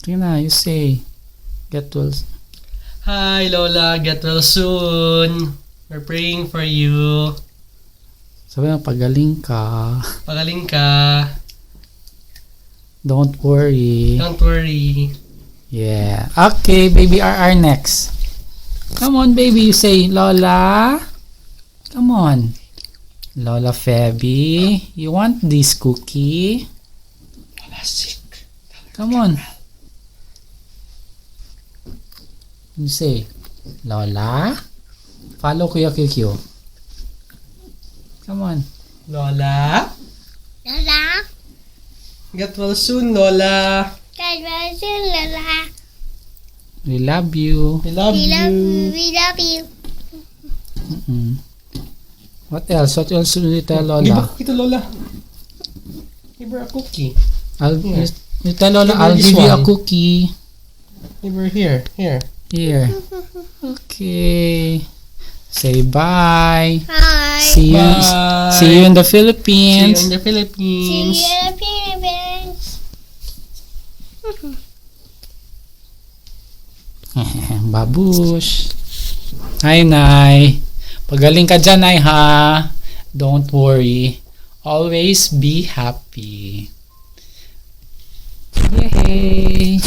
Tingnan na, you say. Get well. Hi, Lola. Get well soon. We're praying for you. Sabi mo, pagaling ka. Pagaling ka. Don't worry. Don't worry. Yeah. Okay, baby RR next. Come on, baby. You say, Lola. Come on. Lola Febby. You want this cookie? Lola sick. Come on. You say, Lola. Follow Kuya QQ. Come on. Lola. Lola. Get well soon, Lola. God bless you, Lola. We love you. We love We love you. you. We love you. What else? What else will you tell Give Lola? her, ito, Lola. Give her a cookie. You tell Lola, Give her I'll this give you a one. cookie. Give her here. Here. Here. Okay. Say bye. Hi. See you. Bye. See you in the See you Philippines. in the See Philippines. you in the Philippines. Babush. Hi, Nay. Pagaling ka dyan, Nay, ha? Don't worry. Always be happy. Yay!